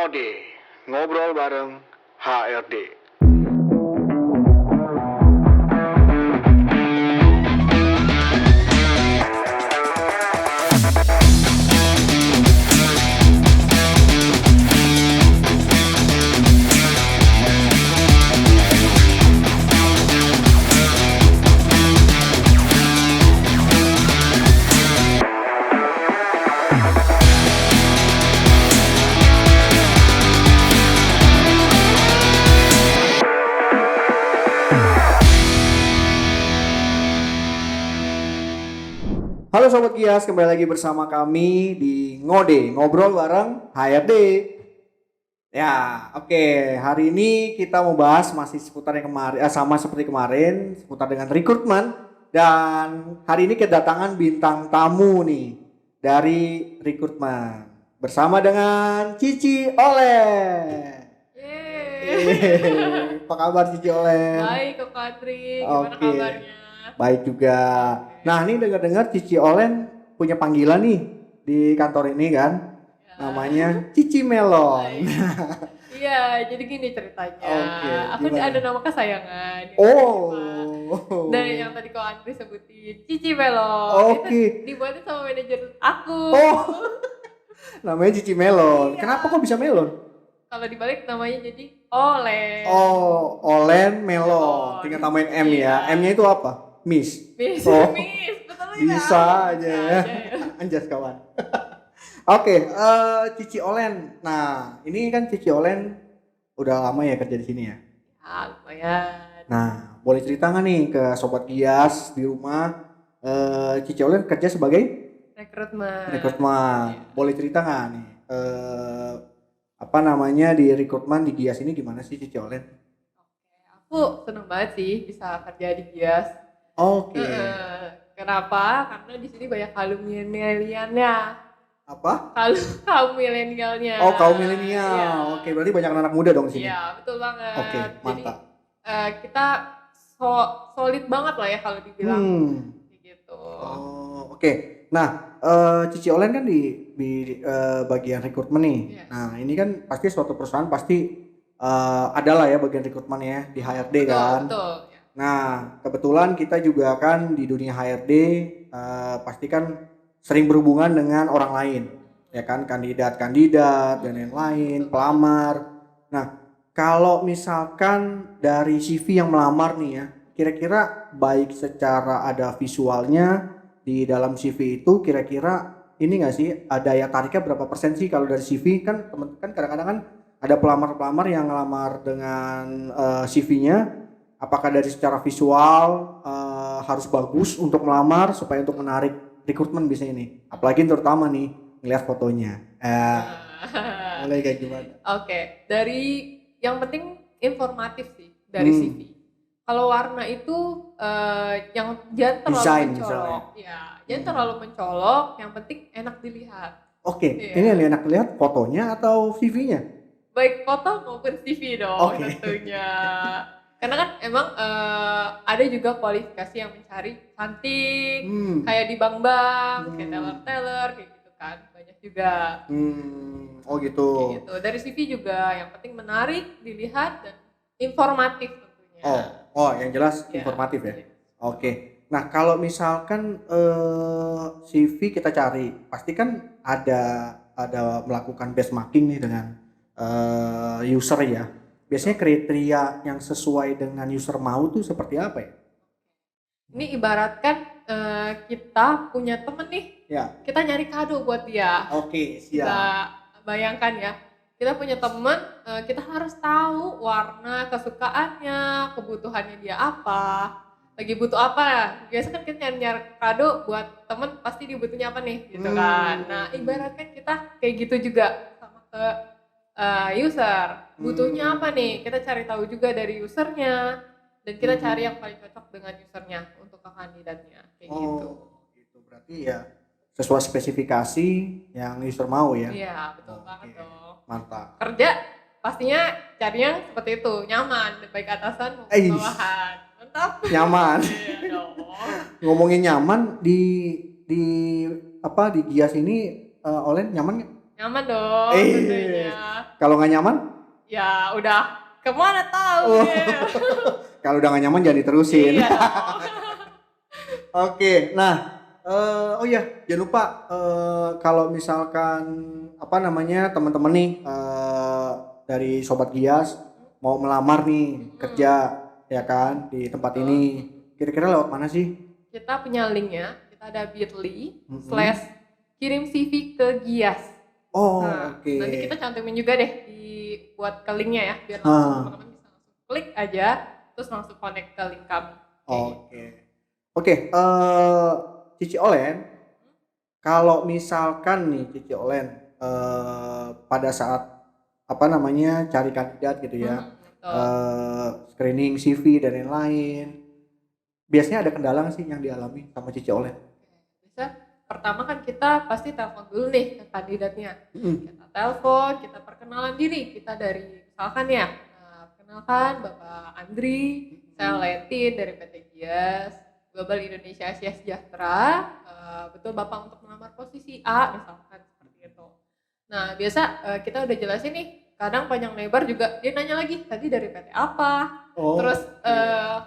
Ngode, ngobrol bareng HRD. Halo Sobat Kias, kembali lagi bersama kami di Ngode, ngobrol bareng HRD. Ya, oke. Hari ini kita mau bahas masih seputar yang kemarin, sama seperti kemarin, seputar dengan rekrutmen. Dan hari ini kedatangan bintang tamu nih dari rekrutmen bersama dengan Cici Olen. Yeay. Apa kabar Cici Olen? Baik Kak Katri, gimana Oke. kabarnya? Baik juga. Nah, ini dengar-dengar Cici Olen punya panggilan nih di kantor ini kan. Ya. Namanya Cici Melon. Iya, jadi gini ceritanya. Oke, Aku gimana? ada nama kesayangan. Oh. Dari yang tadi Kak Andri sebutin, Cici Melon. Oke. Itu dibuatnya sama manajer aku. Oh. Namanya Cici Melon. Iya. Kenapa kok bisa melon? Kalau dibalik namanya jadi Olen. Oh, Olen Melon. Tinggal tambahin M ya. Iya. M-nya itu apa? Miss. Miss, Oh. Miss, betul nggak? Bisa aja ya. ya. Anjas kawan. Oke, Cici Olen. Nah, ini kan Cici Olen udah lama ya kerja di sini ya. Ya, lumayan. Nah, boleh cerita nggak nih ke Sobat Kias di rumah, Cici Olen kerja sebagai Rekrutmen. rekrutmen. Boleh cerita nggak nih, apa namanya di rekrutmen di Gias ini gimana sih Cici Olen? Aku seneng banget sih bisa kerja di Gias. Oke. Kenapa? Karena di sini banyak kaum milenialnya. Apa? Kaum milenialnya. Oh, kaum milenial. Iya. Oke, berarti banyak anak muda dong di sini. Iya, betul banget. Oke, mantap. Jadi kita solid banget lah ya kalau dibilang kayak gitu. Oh, oke. Nah, Cici Olen kan di bagian rekrutmen nih. Iya. Nah, ini kan pasti suatu perusahaan pasti ada lah ya bagian rekrutmen ya di HRD Betul, kan. betul. Ya. Nah, kebetulan kita juga kan di dunia HRD pasti kan sering berhubungan dengan orang lain, ya kan, kandidat-kandidat dan lain-lain, pelamar. Nah, kalau misalkan dari CV yang melamar nih ya, kira-kira baik secara ada visualnya di dalam CV itu, kira-kira ini nggak sih daya tariknya berapa persen sih kalau dari CV kan temen kan kadang-kadang kan ada pelamar-pelamar yang ngelamar dengan CV-nya. Apakah dari secara visual harus bagus untuk melamar supaya untuk menarik rekrutmen biasanya nih, apalagi terutama nih ngeliat fotonya. Mulai kayak gimana? Oke, dari yang penting informatif sih dari CV. Kalau warna itu yang jangan terlalu Desain mencolok. misalnya. Ya, jangan terlalu mencolok, yang penting enak dilihat. Oke, Iya. ini yang enak lihat fotonya atau CV-nya? Baik foto maupun CV dong. Oke. Tentunya. Karena kan emang ada juga kualifikasi yang mencari cantik, kayak di bank-bank, kayak teller-teller, kayak gitu kan, banyak juga. Oh gitu. Kayak gitu. Dari CV juga yang penting menarik, dilihat dan informatif tentunya. Oh, yang jelas Ya. informatif ya. Oke. Nah, kalau misalkan CV kita cari, pasti kan ada melakukan benchmarking nih dengan user ya. Biasanya kriteria yang sesuai dengan user mau tuh seperti apa ya? Ini ibaratkan kita punya temen nih, Ya. kita nyari kado buat dia. Oke, Bisa siap. bayangkan ya, kita punya temen, kita harus tahu warna kesukaannya, kebutuhannya dia apa, lagi butuh apa. Biasa kan kita nyari kado buat temen, pasti dia butuhnya apa nih, gitu kan. Nah, ibaratkan kita kayak gitu juga sama ke user, butuhnya apa nih, kita cari tahu juga dari usernya, dan kita cari yang paling cocok dengan usernya untuk ke kandidatnya, kayak gitu. Gitu. Berarti ya sesuai spesifikasi yang user mau ya. Iya, betul Oke. banget dong. Mantap. Kerja pastinya cari yang seperti itu, nyaman, baik atasan maupun Eish. bawahan. Mantap. Nyaman. Iya dong. Ngomongin nyaman di apa di Gias ini Olen nyaman nggak? Nyaman dong Eh. tentunya. Kalau nggak nyaman? Ya udah kemana tahu Oh. ya. Kalau udah nggak nyaman jangan diterusin. Iya dong. Oke, nah, oh iya, jangan lupa kalau misalkan apa namanya teman-teman nih dari Sobat Gias mau melamar nih kerja ya kan di tempat Betul. ini, kira-kira lewat mana sih? Kita punya linknya, kita ada bit.ly Mm-mm. / kirim CV ke Gias. Oh, Nah, oke. nanti kita cantumin juga deh buat ke linknya ya, biar Ah. langsung teman-teman bisa langsung klik aja, terus langsung connect ke link kami. Oke. Oke, Cici Olen, kalau misalkan nih Cici Olen pada saat apa namanya cari kandidat gitu ya, Betul. screening CV dan lain-lain, biasanya ada kendala nggak sih yang dialami sama Cici Olen? Bisa pertama kan kita pasti telepon dulu nih ke kandidatnya. Mm. Kita telepon, kita perkenalan diri, kita dari misalkan ya, perkenalkan Bapak Andri, saya Letin dari PT Gias Global Indonesia Asia Sejahtera. Betul Bapak untuk melamar posisi A misalkan seperti itu. Nah biasa kita udah jelasin nih, kadang panjang lebar juga dia nanya lagi tadi dari PT apa. Oh, Terus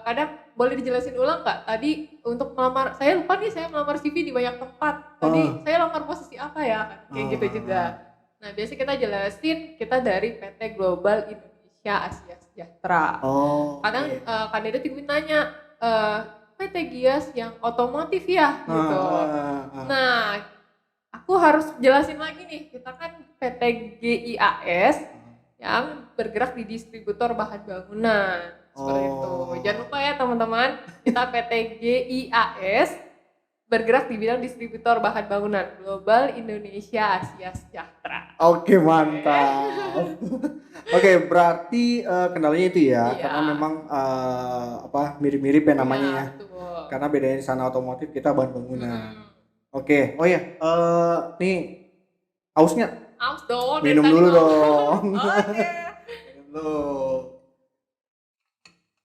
kadang boleh dijelasin ulang nggak? Tadi untuk melamar, saya lupa nih saya melamar CV di banyak tempat. Tadi saya lamar posisi apa ya? Kayak gitu juga. Nah biasanya kita jelasin kita dari PT Global Indonesia Asia Sejahtera. Oh, Kadang oke. kandidat juga nanya, PT Gias yang otomotif ya gitu. Nah aku harus jelasin lagi nih, kita kan PT GIAS yang bergerak di distributor bahan bangunan. Seperti itu. Jangan lupa ya teman-teman, kita PT GIAS bergerak di bidang distributor bahan bangunan Global Indonesia Asia Sejahtera. Oke, mantap. Oke, berarti kendalanya itu ya, Iya. karena memang apa mirip-mirip ya namanya ya. Betul. Karena bedanya di sana otomotif, kita bahan bangunan. Mm-mm. Oke, oh ya, nih ausnya Aus dong. dari minum tadi dulu ngomong. dong. Oke. Minum dulu.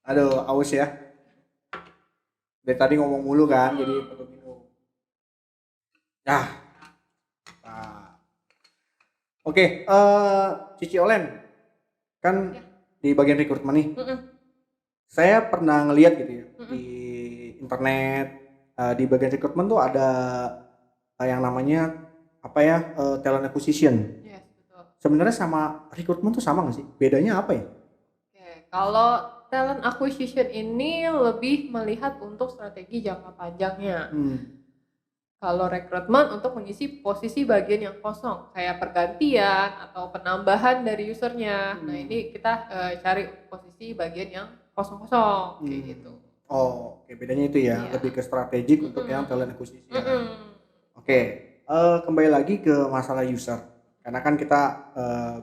Aduh, aus ya. Dari tadi ngomong mulu kan, jadi perlu minum. Nah. Oke, Cici Olen, kan Ya. di bagian rekrutmen nih. Mm-mm. Saya pernah ngeliat gitu ya Mm-mm. di internet, di bagian rekrutmen tuh ada yang namanya apa ya, talent acquisition. Yes, betul. Sebenarnya sama rekrutmen tuh sama nggak sih? Bedanya apa ya? Oke, kalau talent acquisition ini lebih melihat untuk strategi jangka panjangnya. Kalau rekrutmen untuk mengisi posisi bagian yang kosong, kayak pergantian atau penambahan dari usernya. Nah ini kita cari posisi bagian yang kosong-kosong, kayak gitu. Oh, oke, bedanya itu ya, Iya. lebih ke strategik untuk yang talent acquisition. Mm-mm. Oke, kembali lagi ke masalah user. Karena kan kita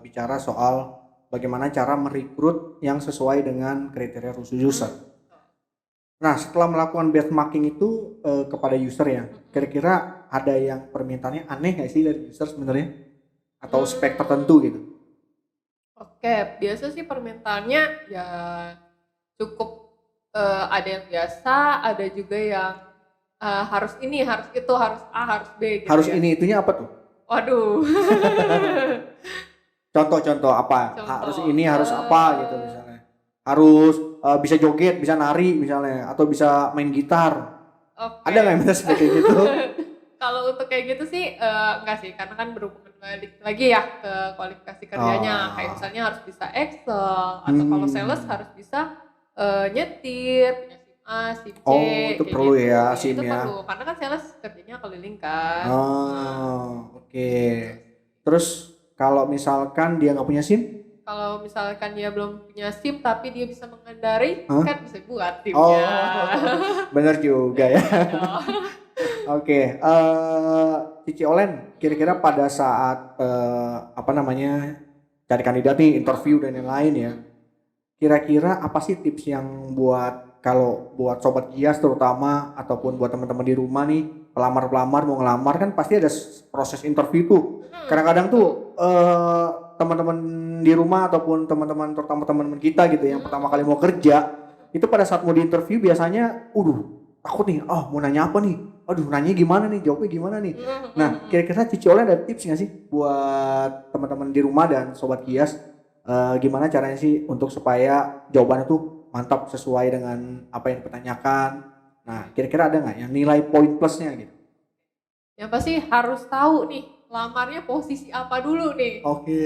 bicara soal bagaimana cara merekrut yang sesuai dengan kriteria khusus user. Nah, setelah melakukan benchmarking itu kepada user ya, kira-kira ada yang permintaannya aneh nggak sih dari user sebenarnya? Atau spek tertentu gitu? Oke, biasa sih permintaannya ya cukup ada yang biasa, ada juga yang harus ini, harus itu, harus A, harus B gitu. Harus ya. ini itunya apa tuh? Waduh. Contoh-contoh apa? Contoh. Harus ini, harus apa gitu misalnya. Harus bisa joget, bisa nari misalnya, atau bisa main gitar. Oke. Ada nggak yang minta seperti gitu? Kalau untuk kayak gitu sih enggak sih, karena kan berhubungan balik lagi ya ke kualifikasi kerjanya. Kayak misalnya harus bisa Excel, atau kalau sales harus bisa nyetir, punya SIM A, SIM C. Oh, itu kayak perlu gitu. ya, SIM Itu ya. perlu, karena kan sales kerjanya keliling kan. Oke. Terus kalau misalkan dia nggak punya SIM? Kalau misalkan dia belum punya SIM tapi dia bisa mengendari, kan bisa buat SIM-nya. Oh, bener juga ya. Oke, Cici Olen, kira-kira pada saat apa namanya cari kandidat nih, interview dan lain-lain ya, kira-kira apa sih tips yang kalau buat Sobat Gias terutama ataupun buat teman-teman di rumah nih, pelamar-pelamar mau ngelamar kan pasti ada proses interview tuh. Kadang-kadang tuh teman-teman di rumah ataupun teman-teman terutama teman-teman kita gitu yang pertama kali mau kerja, itu pada saat mau di interview biasanya takut nih, mau nanya apa nih? aduh nanya gimana nih, jawabnya gimana nih. Nah, kira-kira Cici Olen ada tips nggak sih buat teman-teman di rumah dan sobat Kias, gimana caranya sih untuk supaya jawabannya tuh mantap sesuai dengan apa yang dipertanyakan. Nah, kira-kira ada nggak yang nilai poin plusnya gitu? Yang pasti harus tahu nih, lamarnya posisi apa dulu nih. Oke.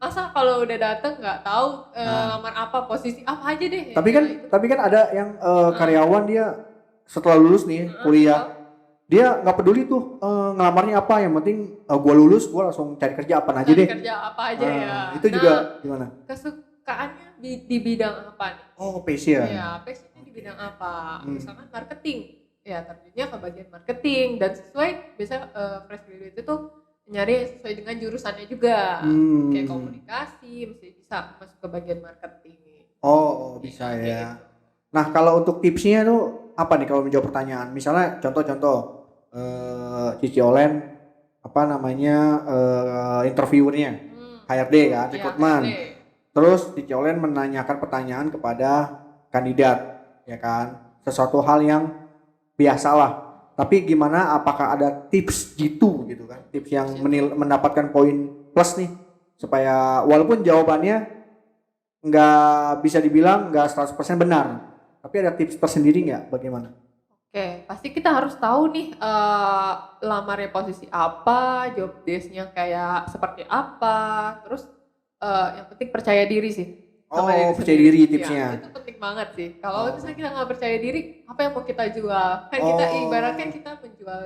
Masa kalau udah dateng nggak tahu Nah. lamar apa, posisi apa aja deh. Tapi kan ada yang karyawan dia setelah lulus nih Heeh, kuliah, dia nggak peduli tuh ngelamarnya apa, yang penting gua lulus gua langsung cari kerja apa aja cari deh. kerja apa aja ya. Itu juga gimana? Kesukaannya di bidang apa nih? Oh, passion. Iya, passionnya di bidang apa? Hmm. Misalkan marketing, ya terjunnya ke bagian marketing dan sesuai biasa fresh graduate itu nyari sesuai dengan jurusannya juga. Kayak komunikasi, mesti bisa masuk ke bagian marketing. Oh, bisa Kayak ya. gitu. Nah, kalau untuk tipsnya tuh apa nih kalau menjawab pertanyaan? Misalnya contoh-contoh Cici Olen apa namanya interviewernya HRD kan, Iya, rekrutmen. HRD. Terus Cici Olen menanyakan pertanyaan kepada kandidat, ya kan? Sesuatu hal yang biasalah. Tapi gimana apakah ada tips gitu kan? Tips yang mendapatkan poin plus nih supaya walaupun jawabannya nggak bisa dibilang nggak 100% benar. Tapi ada tips tersendiri nggak bagaimana? Oke, pasti kita harus tahu nih lamarnya posisi apa, job desk-nya kayak seperti apa, terus yang penting percaya diri sih. Sama Oh, diri percaya sendiri. diri tipsnya. Ya, itu penting banget sih. Kalau misalnya kita nggak percaya diri, apa yang mau kita jual? Kan kita ibaratnya kita menjual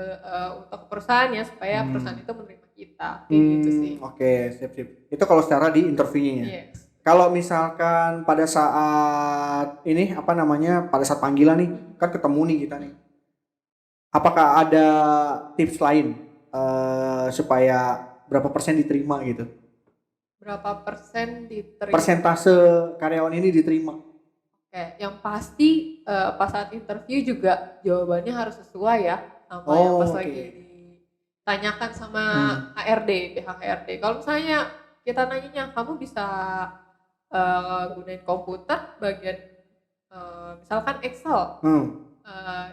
untuk perusahaan ya supaya perusahaan itu menerima kita. Kayak gitu sih. Oke, sip. Itu kalau secara di interviewnya ya. Yes. Kalau misalkan pada saat ini apa namanya pada saat panggilan nih kan ketemu nih kita nih, apakah ada tips lain supaya berapa persen diterima gitu? Berapa persen diterima? Persentase karyawan ini diterima? Oke, yang pasti pas saat interview juga jawabannya harus sesuai ya sama yang pas lagi ditanyakan sama HRD, pihak HRD. Kalau misalnya kita nanyanya kamu bisa gunain komputer bagian misalkan Excel,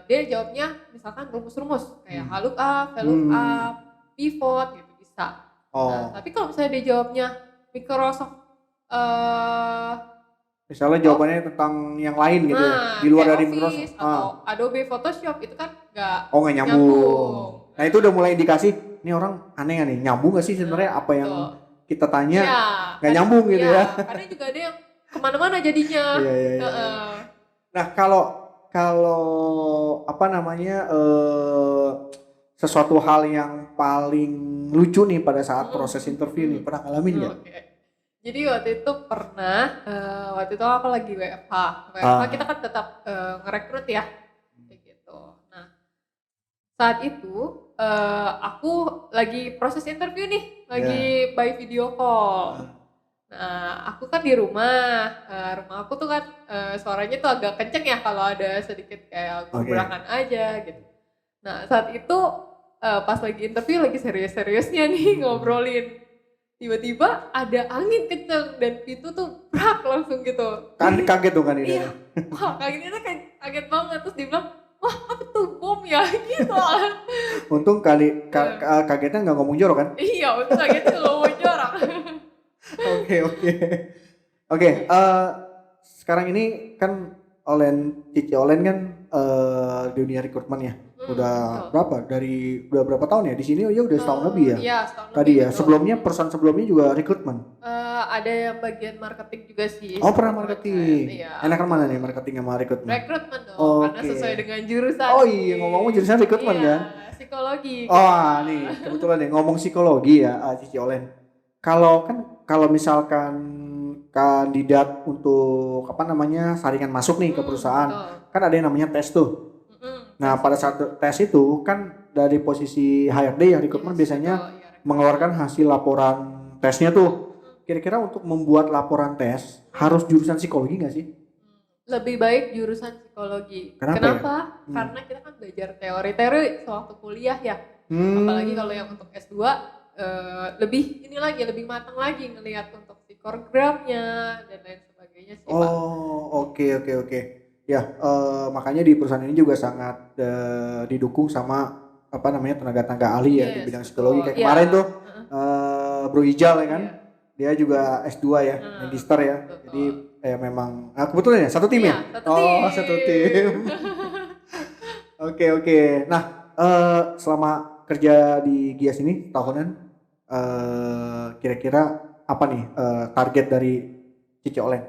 dia jawabnya misalkan rumus-rumus kayak lookup, VLOOKUP, pivot gitu bisa. Nah, tapi kalau misalnya dia jawabnya Microsoft misalnya jawabannya tentang yang lain gitu ya, di luar dari Microsoft atau Adobe Photoshop itu kan nggak nyambung. Nah, itu udah mulai indikasi ini orang aneh nih, nyambung gak sih sebenarnya apa yang kita tanya nggak nyambung gitu ya. Karena juga ada yang kemana-mana jadinya. Iya. Nah, kalau apa namanya sesuatu hal yang paling lucu nih pada saat proses interview nih, pernah ngalamin nggak? Jadi waktu itu pernah, waktu itu aku lagi WFH kita kan tetap ngerekrut ya, kayak gitu. Nah, saat itu aku lagi proses interview nih, lagi by video call. Nah, aku kan di rumah aku tuh kan suaranya tuh agak kenceng ya kalau ada sedikit kayak gebrakan aja gitu. Nah, saat itu pas lagi interview lagi serius-seriusnya nih ngobrolin. Tiba-tiba ada angin kenceng dan pintu tuh brak langsung gitu. Kan kaget dong kan ini. Iya. Wah, kagetnya kaget banget. Terus dia bilang, wah apa tuh bom ya gitu. Untung kagetnya nggak ngomong jorok kan? Iya, untung kagetnya nggak ngomong jorok. Oke. Sekarang ini kan Cici Olen kan dunia rekrutmen ya. Udah berapa tahun ya di sini? Ya udah setahun lebih ya. Iya, setahun tadi lebih. Ya. Sebelumnya perusahaan sebelumnya juga rekrutmen. Ada yang bagian marketing juga sih. Oh, pernah marketing. Iya. Enakan mana nih marketing sama rekrutmen? Rekrutmen dong, karena sesuai dengan jurusan. Oh iya, ngomong jurusan rekrutmen kan? Psikologi. Oh, nih kebetulan nih ngomong psikologi ya, Cici Olen. Kalau misalkan kandidat untuk apa namanya saringan masuk nih ke perusahaan, kan ada yang namanya tes tuh. Nah, pada saat tes itu kan dari posisi HRD ya rekrutmen biasanya mengeluarkan hasil laporan tesnya tuh. Kira-kira untuk membuat laporan tes harus jurusan psikologi nggak sih? Lebih baik jurusan psikologi. Kenapa? Karena kita kan belajar teori-teori sewaktu kuliah ya. Apalagi kalau yang untuk S2 lebih matang lagi ngelihat untuk psikogramnya dan lain sebagainya sih, Pak. Oh, oke. Ya, makanya di perusahaan ini juga sangat didukung sama apa namanya tenaga ahli ya di Yes, bidang betul. psikologi kayak Iya. kemarin tuh Heeh. Bro Ijal ya kan. Iya. Dia juga S2 ya, magister ya. Betul. Jadi memang kebetulan ya satu tim Iya, ya? satu Oh, tim. satu tim. Oke. Nah, selama kerja di Gias ini tahunan kira-kira apa nih target dari Cici Olen?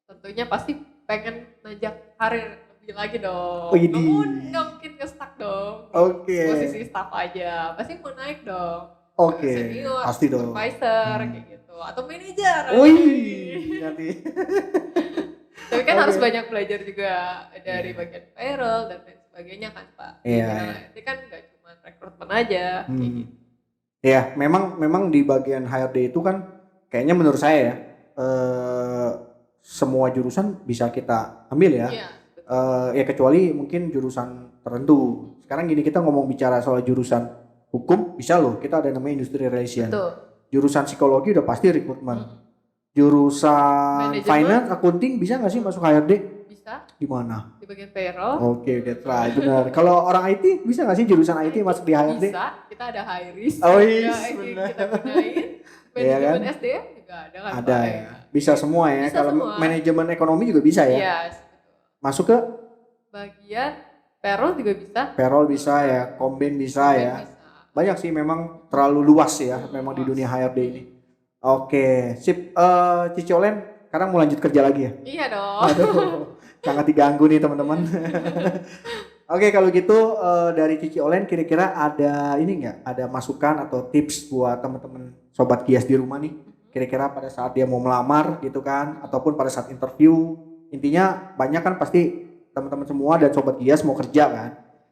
Tentunya pasti pengen najak karir lebih lagi dong. Widih. Nggak mungkin nge-stuck dong. Oke. Posisi staff aja, pasti mau naik dong. Oke, Senior, pasti dong. supervisor kayak gitu, atau manajer. Wih, nanti. Tapi kan Oke. harus banyak belajar juga dari Iya. bagian payroll dan lain sebagainya kan Pak. Iya, Karena iya. nanti kan nggak cuma rekrutmen aja. Kayak gitu. Ya, memang di bagian HRD itu kan kayaknya menurut saya ya semua jurusan bisa kita ambil ya. Iya, betul. Ya kecuali mungkin jurusan tertentu. Sekarang gini kita ngomong bicara soal jurusan hukum bisa loh. Kita ada namanya industri relation. Betul. Jurusan psikologi udah pasti rekrutmen. Jurusan Manajemen. finance, accounting bisa nggak sih masuk HRD? Bisa Di mana? di bagian payroll. Oke, that's right, benar. Kalau orang IT bisa nggak sih jurusan IT masuk di HRD? Bisa, kita ada high risk. Oh, ya, yes, yang benar. kita gunain. Iya kan? Manajemen SDM juga ada kan Ada Pak? ya. Bisa semua ya. Bisa Kalau semua. manajemen ekonomi juga bisa ya. Yes, betul. Masuk ke Bagian payroll juga bisa. payroll bisa ya, komben bisa ya. Bisa. Banyak sih memang terlalu luas ya memang di dunia HRD ini. Oke, sip. Cici Olen sekarang mau lanjut kerja lagi ya? Iya dong. Aduh, sangat diganggu nih teman-teman. Oke, kalau gitu dari Cici Olen kira-kira ada ini nggak? Ada masukan atau tips buat teman-teman sobat Gias di rumah nih? Kira-kira pada saat dia mau melamar gitu kan, ataupun pada saat interview. Intinya banyak kan pasti teman-teman semua dan sobat Gias mau kerja kan?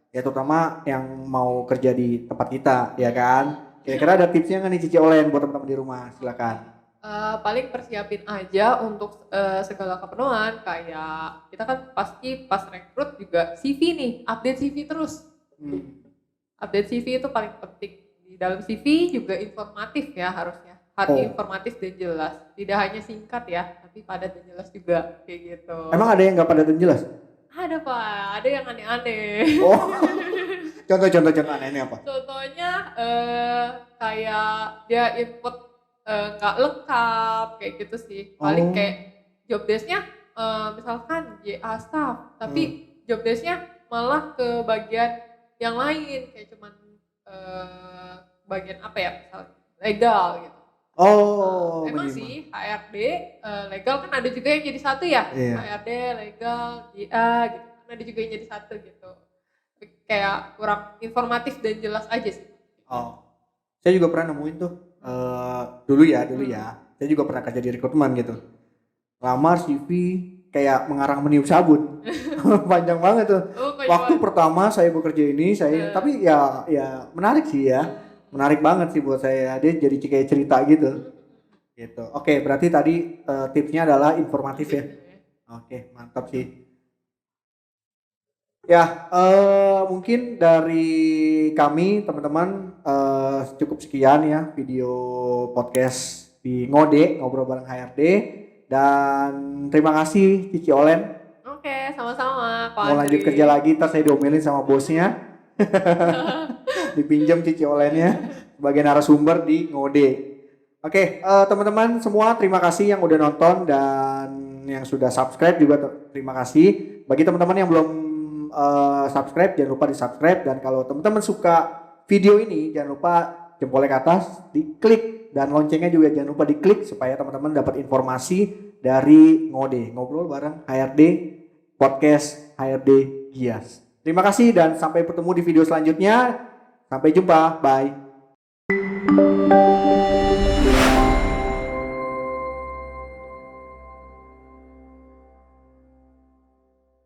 Ya terutama yang mau kerja di tempat kita, ya kan? Kira-kira ada tipsnya nggak nih Cici Olen buat teman-teman di rumah? Silakan. Paling persiapin aja untuk segala keperluan, kayak kita kan pasti pas rekrut juga CV nih, update CV terus. Update CV itu paling penting. Di dalam CV juga informatif ya harusnya. Harus informatif dan jelas. Tidak hanya singkat ya, tapi padat dan jelas juga kayak gitu. Emang ada yang nggak padat dan jelas? Ada Pak, ada yang aneh-aneh. Oh, contoh anehnya apa? Contohnya kayak dia input nggak lengkap kayak gitu sih. Paling kayak job desk-nya misalkan JA staff, tapi job desk-nya malah ke bagian yang lain kayak cuman bagian apa ya, misalnya legal gitu. Oh, Emang sih HRD legal kan ada juga yang jadi satu ya. Iya. HRD legal JA gitu. Kan ada juga yang jadi satu gitu. Kayak kurang informatif dan jelas aja sih. Oh, saya juga pernah nemuin tuh dulu ya. Saya juga pernah kerja di rekrutmen gitu. Lamar CV kayak mengarang meniup sabun, panjang banget tuh. Waktu pertama saya bekerja ini, tapi ya menarik sih ya, menarik banget sih buat saya. Dia jadi kayak cerita gitu. Gitu. Oke, berarti tadi tipsnya adalah informatif ya. Oke, mantap sih. Ya, mungkin dari kami teman-teman cukup sekian ya video podcast di Ngode, ngobrol bareng HRD, dan terima kasih Cici Olen. Oke, sama-sama. Mau lanjut kerja lagi, ntar saya diomelin sama bosnya. Dipinjam Cici Olennya sebagai narasumber di Ngode. Oke, teman-teman semua terima kasih yang udah nonton dan yang sudah subscribe juga terima kasih. Bagi teman-teman yang belum subscribe jangan lupa di subscribe, dan kalau teman-teman suka video ini jangan lupa jempolnya ke atas diklik, dan loncengnya juga jangan lupa diklik supaya teman-teman dapat informasi dari Ngode, ngobrol bareng HRD, podcast HRD Gias. Terima kasih dan sampai bertemu di video selanjutnya. Sampai jumpa, bye.